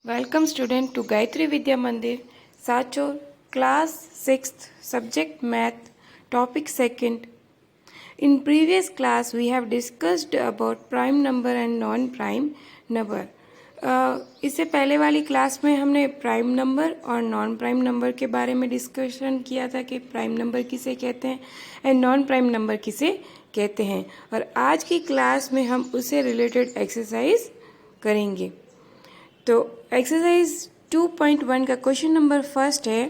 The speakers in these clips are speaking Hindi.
Welcome student to Gayatri Vidya Mandir, Sachor, class 6th, subject math, topic 2nd. In previous class we have discussed about prime number and non-prime number. इससे पहले वाली क्लास में हमने प्राइम नंबर और नॉन प्राइम नंबर के बारे में डिस्कशन किया था कि प्राइम नंबर किसे कहते हैं एंड नॉन प्राइम नंबर किसे कहते हैं, और आज की क्लास में हम उससे रिलेटेड एक्सरसाइज करेंगे। तो एक्सरसाइज 2.1 का क्वेश्चन नंबर फर्स्ट है,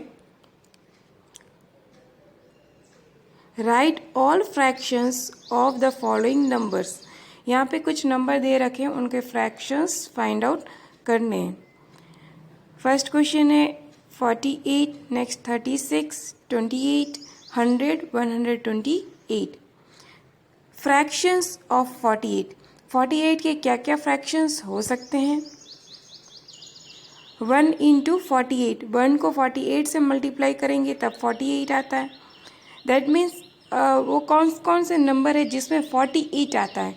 right all fractions of the following numbers. यहाँ पे कुछ नंबर दे रखे हैं, उनके फ्रैक्शंस फाइंड आउट करने हैं। फर्स्ट क्वेश्चन है 48, नेक्स्ट 36, 28, 100, 128। फ्रैक्शंस ऑफ 48 के क्या क्या फ्रैक्शंस हो सकते हैं? 1 इंटू 48, 1 को 48 से मल्टीप्लाई करेंगे तब 48 आता है। दैट मीन्स वो कौन से नंबर है जिसमें 48 आता है?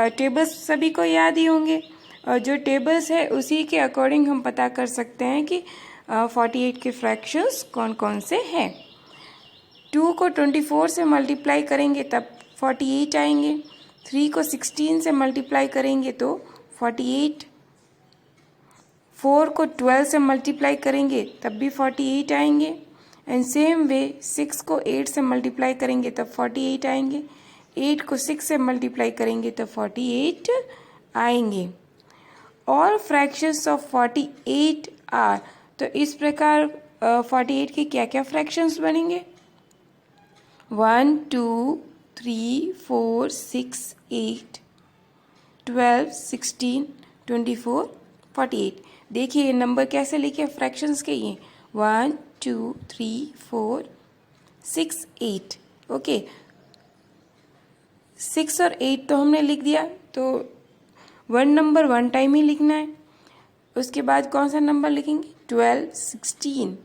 टेबल्स सभी को याद ही होंगे, जो टेबल्स है उसी के अकॉर्डिंग हम पता कर सकते हैं कि 48 के फ्रैक्शंस कौन कौन से हैं। 2 को 24 से मल्टीप्लाई करेंगे तब 48 आएंगे। 3 को 16 से मल्टीप्लाई करेंगे तो 48। 4 को 12 से मल्टीप्लाई करेंगे तब भी 48 आएंगे। एंड सेम वे 6 को 8 से मल्टीप्लाई करेंगे तब 48 आएंगे। 8 को 6 से मल्टीप्लाई करेंगे तब 48 आएंगे। ऑल फ्रैक्शंस ऑफ 48 आर, तो इस प्रकार 48 के क्या क्या फ्रैक्शंस बनेंगे? 1, 2, 3, 4, 6, 8, 12, 16, 24, 48। देखिए ये नंबर कैसे लिखे फ्रैक्शंस के, ये 1, 2, 3, 4, 6, 8। ओके, 6 और 8 तो हमने लिख दिया, तो 1 नंबर 1 टाइम ही लिखना है। उसके बाद कौन सा नंबर लिखेंगे? 12, 16,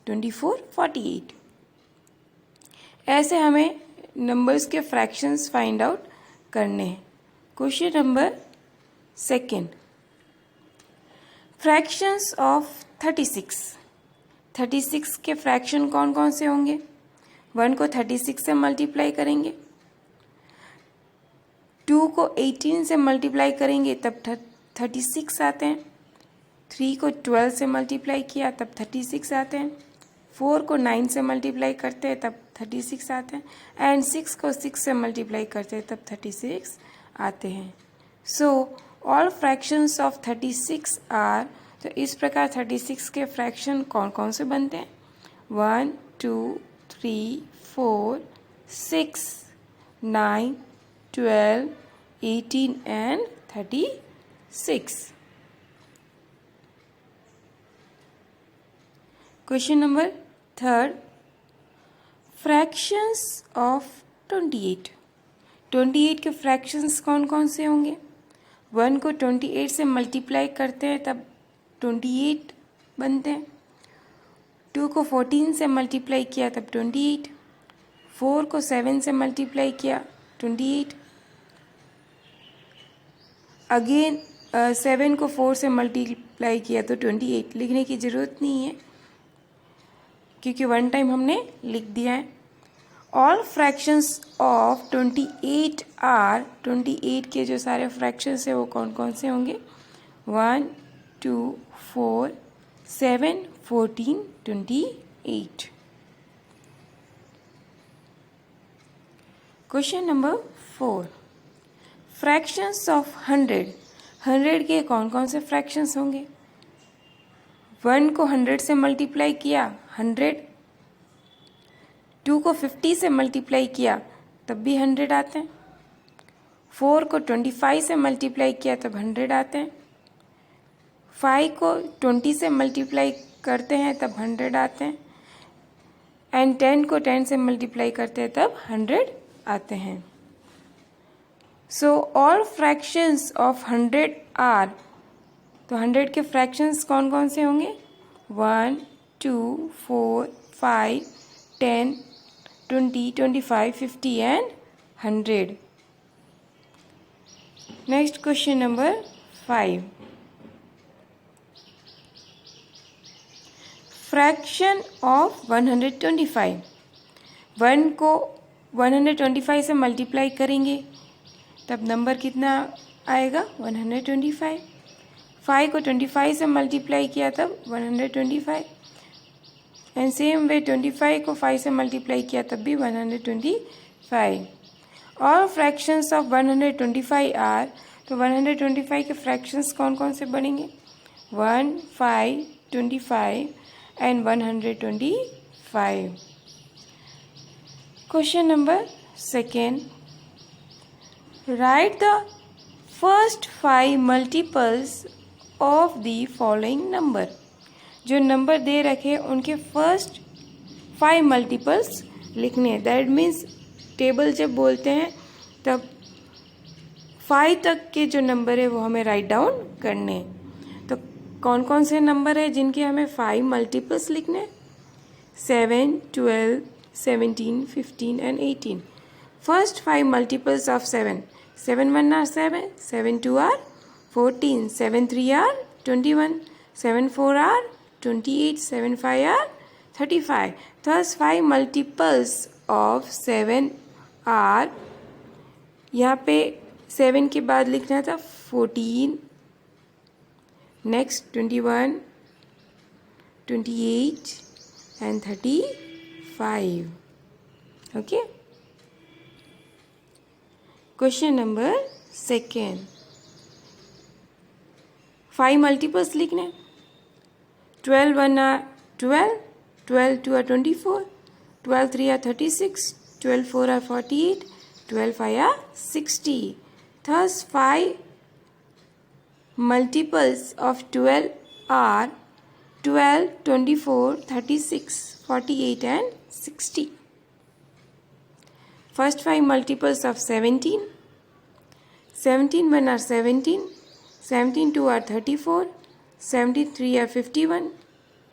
24, 48। ऐसे हमें नंबर्स के फ्रैक्शंस फाइंड आउट करने हैं। क्वेश्चन नंबर 2, फ्रैक्शंस ऑफ 36 के फ्रैक्शन कौन कौन से होंगे? 1 को 36 से मल्टीप्लाई करेंगे, 2 को 18 से मल्टीप्लाई करेंगे तब 36 आते हैं। 3 को 12 से मल्टीप्लाई किया तब 36 आते हैं। 4 को 9 से मल्टीप्लाई करते हैं तब 36 आते हैं। एंड 6 को 6 से मल्टीप्लाई करते हैं तब 36 आते हैं। So all fractions of 36 are, तो इस प्रकार 36 के फ्रैक्शन कौन कौन से बनते हैं? 1, 2, 3, 4, 6, 9, 12, 18 and 36। Question number 3, fractions of 28 के फ्रैक्शंस कौन कौन से होंगे? 1 को 28 से मल्टीप्लाई करते हैं तब 28 बनते हैं। 2 को 14 से मल्टीप्लाई किया तब 28। 4 को 7 से मल्टीप्लाई किया 28। अगेन 7 को 4 से मल्टीप्लाई किया तो 28। लिखने की ज़रूरत नहीं है क्योंकि 1 टाइम हमने लिख दिया है। ऑल फ्रैक्शंस ऑफ 28 आर, 28 के जो सारे फ्रैक्शंस है वो कौन कौन से होंगे? 1, 2, 4, 7, 14, 28। क्वेश्चन नंबर 4, फ्रैक्शंस ऑफ 100 के कौन कौन से फ्रैक्शंस होंगे? 1 को 100 से मल्टीप्लाई किया 100। 2 को 50 से मल्टीप्लाई किया तब भी 100 आते हैं। 4 को 25 से मल्टीप्लाई किया तब 100 आते हैं। 5 को 20 से मल्टीप्लाई करते हैं तब 100 आते हैं। एंड 10 को 10 से मल्टीप्लाई करते हैं तब 100 आते हैं। So all fractions of 100 are, तो 100 के फ्रैक्शंस कौन कौन से होंगे? 1, 2, 4, 5, 10, 20, 25, 50 and 100। Next question number 5, fraction of 125। 1 को 125 से मल्टीप्लाई करेंगे तब नंबर कितना आएगा 125। 5 को 25 से मल्टीप्लाई किया तब 125 एंड सेम वे 25 को 5 से मल्टीप्लाई किया तब भी 125। और फ्रैक्शंस ऑफ 125 आर, तो 125 के फ्रैक्शंस कौन कौन से बनेंगे 1, 5, 25 and 125। Question number 2, right the first 5 multiples of the following number. जो नंबर दे रखे उनके फर्स्ट 5 मल्टीपल्स लिखने हैं। दैट मीन्स टेबल जब बोलते हैं तब 5 तक के जो नंबर है वो हमें राइट डाउन करने हैं। तो कौन कौन से नंबर है जिनके हमें 5 मल्टीपल्स लिखने हैं 7, 12, 17, 15 and 18। First 5 multiples of 7, 7 1 are 7, 7 2 are 14, 7 3 are 21, 7 4 are 28, 7 5 are 35. Thus 5 multiples of 7 are, यहाँ पे 7 के बाद लिखना था 14, next 21, 28 and 35। Okay. Question number 2, 5 multiples लिखने। 12 1 are 12, 12 2 are 24, 12 3 are 36, 12 4 are 48, 12 5 are 60. Thus 5 multiples of 12 are 12, 24, 36, 48 and 60. First 5 multiples of 17, 17 1 are 17, 17 2 are 34, 17 3 are 51,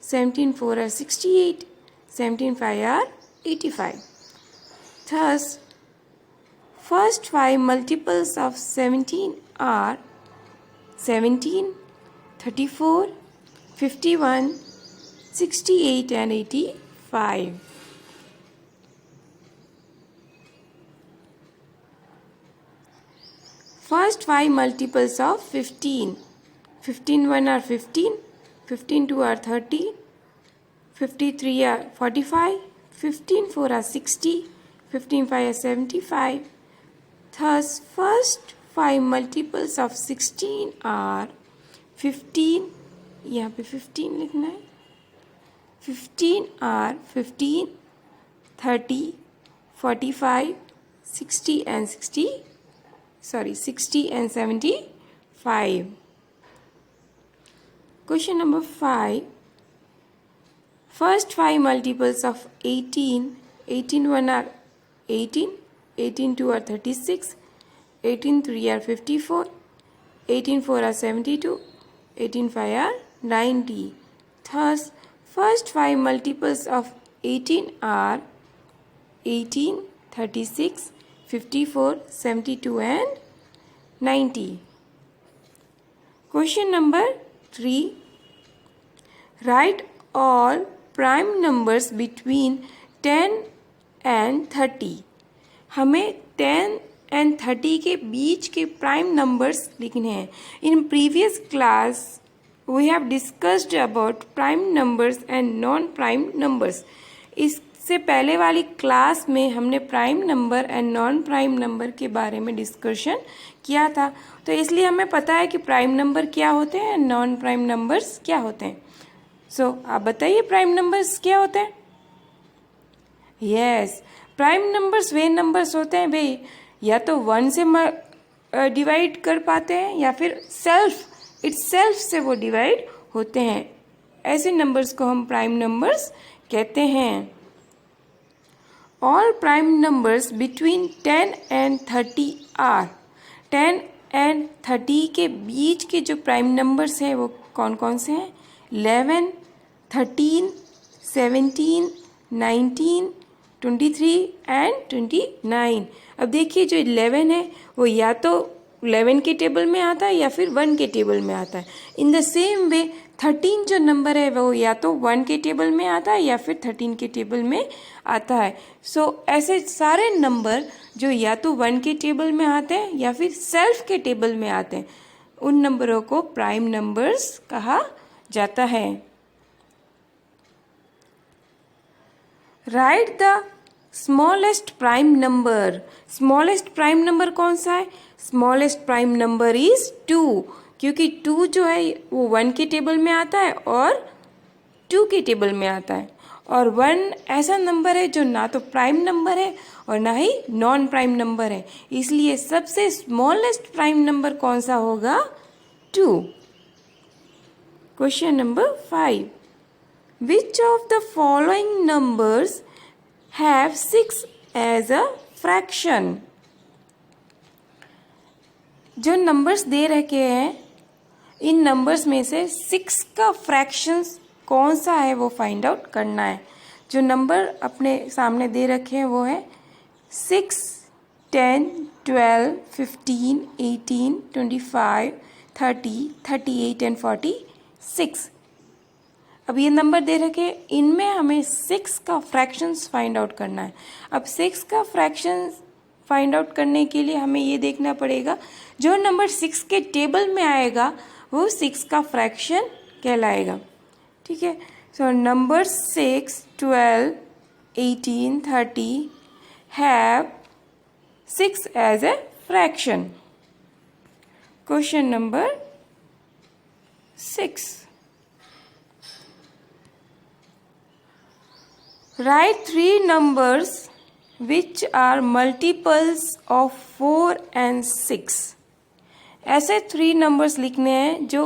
17 4 are 68, 17 5 are 85. Thus, first 5 multiples of 17 are 17, 34, 51, 68 and 85. First 5 multiples of 15. 15 1 are 15, 15 2 are 30, 53 are 45, 15 4 are 60, 15 5 are 75. Thus, first 5 multiples of 16 are 15, यहाँ पे 15 लिखना है, 15 are 15, 30, 45, 60 and 75. Question number 5. First 5 multiples of 18. 18 1 are 18, 18 2 are 36, 18 3 are 54, 18 4 are 72, 18 5 are 90. Thus, first 5 multiples of 18 are 18, 36, 54, 72 and 90. Question number 3. Write all prime numbers between 10 and 30. हमें 10 and 30 के बीच के प्राइम नंबर्स लिखने हैं। In previous class we have discussed about prime numbers and non-prime numbers. इससे पहले वाली क्लास में हमने prime number and non prime number के बारे में डिस्कशन किया था, तो इसलिए हमें पता है कि प्राइम नंबर क्या होते हैं एंड नॉन प्राइम नंबर्स क्या होते हैं। सो आप बताइए प्राइम नंबर्स क्या होते हैं। यस, प्राइम नंबर्स वे नंबर्स होते हैं भाई, या तो 1 से डिवाइड कर पाते हैं या फिर सेल्फ से वो डिवाइड होते हैं। ऐसे नंबर्स को हम प्राइम नंबर्स कहते हैं। All prime numbers between 10 and 30 are. 10 and 30 के बीच के जो प्राइम नंबर्स हैं वो कौन कौन से हैं 11, 13, 17, 19, 23 एंड 29। अब देखिए जो 11 है वो या तो 11 के टेबल में आता है या फिर 1 के टेबल में आता है। इन द सेम वे 13 जो नंबर है वो या तो 1 के टेबल में आता है या फिर 13 के टेबल में आता है। ऐसे सारे नंबर जो या तो 1 के टेबल में आते हैं या फिर सेल्फ के टेबल में आते हैं, उन नंबरों को प्राइम नंबर्स कहा जाता है। Right the smallest prime number. Smallest prime number कौन सा है? स्मॉलेस्ट प्राइम नंबर इज 2, क्योंकि 2 जो है वो 1 के टेबल में आता है और 2 के टेबल में आता है, और 1 ऐसा नंबर है जो ना तो प्राइम नंबर है और ना ही नॉन प्राइम नंबर है, इसलिए सबसे स्मॉलेस्ट प्राइम नंबर कौन सा होगा? 2। Question number 5, which of the following numbers have 6 as a fraction? जो नंबर्स दे रखे हैं, इन नंबर्स में से 6 का फ्रैक्शंस कौन सा है वो फाइंड आउट करना है। जो नंबर अपने सामने दे रखे हैं वो है 6, 10, 12, 15, 18, 25, 30, 38 एंड 46। अब ये नंबर दे रखे, इनमें हमें 6 का फ्रैक्शंस फाइंड आउट करना है। अब 6 का फ्रैक्शंस फाइंड आउट करने के लिए हमें ये देखना पड़ेगा जो नंबर 6 के टेबल में आएगा वो 6 का फ्रैक्शन कहलाएगा। ठीक है, so number 6, 12, 18, 30 have 6 as a fraction. Question number 6, write 3 numbers which are multiples of 4 and 6। ऐसे 3 नंबर्स लिखने हैं जो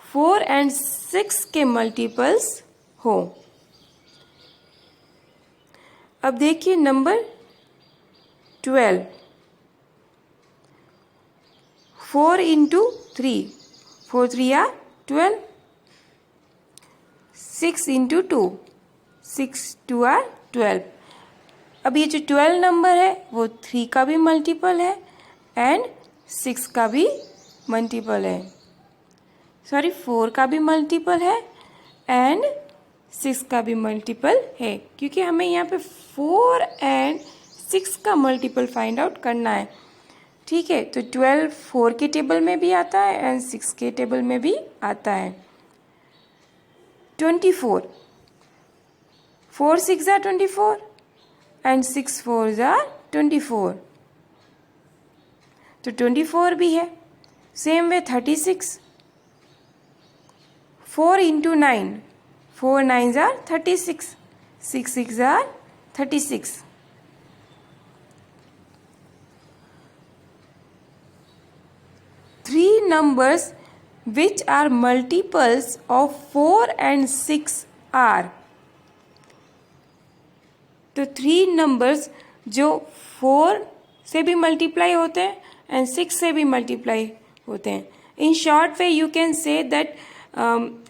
4 and 6 के मल्टीपल्स हो। अब देखिए number 12, 4 into 3, 4 3 are 12, 6 into 2, 6 2 are 12। अब ये जो 12 नंबर है वो 3 का भी मल्टीपल है एंड 6 का भी मल्टीपल है, 4 का भी मल्टीपल है एंड 6 का भी मल्टीपल है, क्योंकि हमें यहाँ पे 4 एंड 6 का मल्टीपल फाइंड आउट करना है। ठीक है, तो 12 4 के टेबल में भी आता है एंड 6 के टेबल में भी आता है। 24, 4 6 are 24 and 6 4s are 24, तो 24 भी है। Same way 36, 4 into 9, 4 9s are 36, 6 6 are 36। Three numbers which are multiples of 4 and 6 are, तो 3 नंबर्स जो 4 से भी मल्टीप्लाई होते हैं एंड 6 से भी मल्टीप्लाई होते हैं। In short way you can say that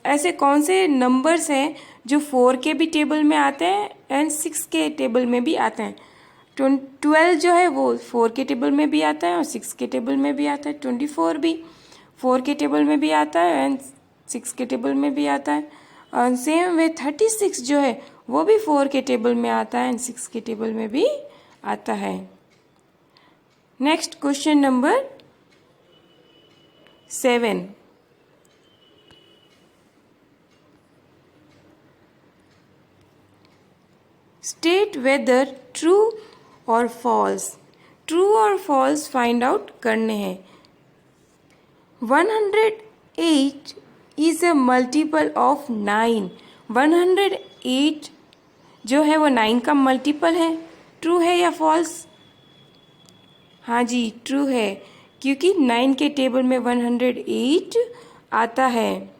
ऐसे कौन से नंबर्स हैं जो 4 के भी टेबल में आते हैं एंड 6 के टेबल में भी आते हैं। 12 जो है वो 4 के टेबल में भी आता है और 6 के टेबल में भी आता है। 24 भी 4 के टेबल में भी आता है एंड 6 के टेबल में भी आता है। और सेम वे 36 जो है वो भी 4 के टेबल में आता है एंड 6 के टेबल में भी आता है। Next question number 7, state whether true और फॉल्स। ट्रू और फॉल्स फाइंड आउट करने हैं। 108 इज अ मल्टीपल ऑफ 9। 108 जो है वो 9 का मल्टीपल है। ट्रू है या फॉल्स? हाँ जी, ट्रू है, क्योंकि 9 के टेबल में 108 आता है।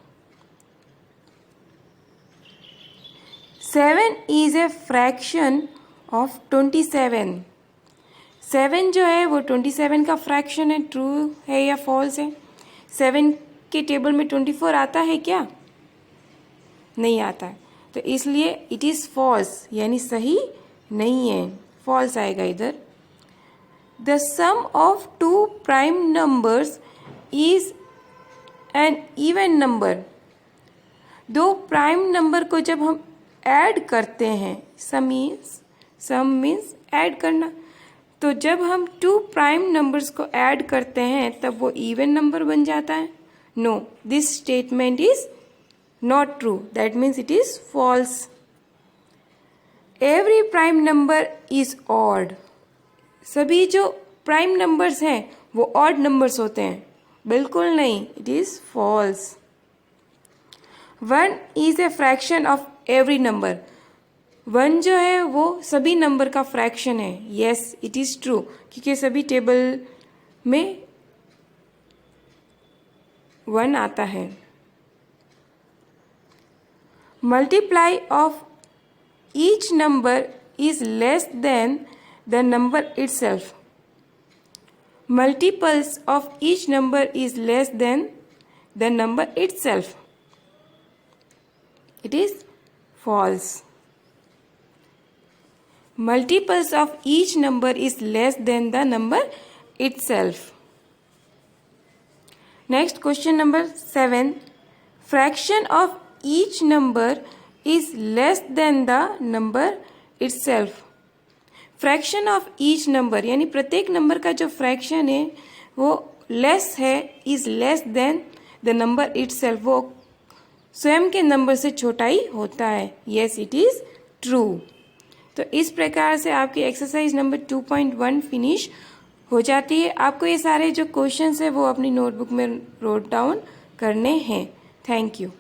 7 इज ए फ्रैक्शन ऑफ 27। 7 जो है वो 27 का फ्रैक्शन है। ट्रू है या फॉल्स है? 7 के टेबल में 24 आता है क्या? नहीं आता है, तो इसलिए इट इज़ फॉल्स, यानी सही नहीं है, फॉल्स आएगा इधर। The sum of two prime numbers is an even number. दो प्राइम नंबर को जब हम ऐड करते हैं, सम मीन्स ऐड करना, तो जब हम टू प्राइम नंबर्स को ऐड करते हैं तब वो इवन नंबर बन जाता है। No, this statement is not true, that means it is false. Every prime number is odd. सभी जो प्राइम नंबर्स हैं वो ऑड नंबर्स होते हैं। बिल्कुल नहीं, it is false. 1 is a fraction of every number. 1 जो है वो सभी नंबर का फ्रैक्शन है। यस, इट इज ट्रू, क्योंकि सभी टेबल में 1 आता है। Multiply of each number is less than the number itself. Multiples of each number is less than the number itself. It is false. Multiples of each number is less than the number itself. Next, question number 7. Fraction of each number is less than the number itself. Fraction of each number यानी प्रत्येक नंबर का जो फ्रैक्शन है वो लेस है, is less than the number itself, वो स्वयं के नंबर से छोटा ही होता है। Yes, it is true. तो इस प्रकार से आपकी एक्सरसाइज नंबर 2.1 फिनिश हो जाती है। आपको ये सारे जो क्वेश्चंस है वो अपनी नोटबुक में नोट डाउन करने हैं। Thank you.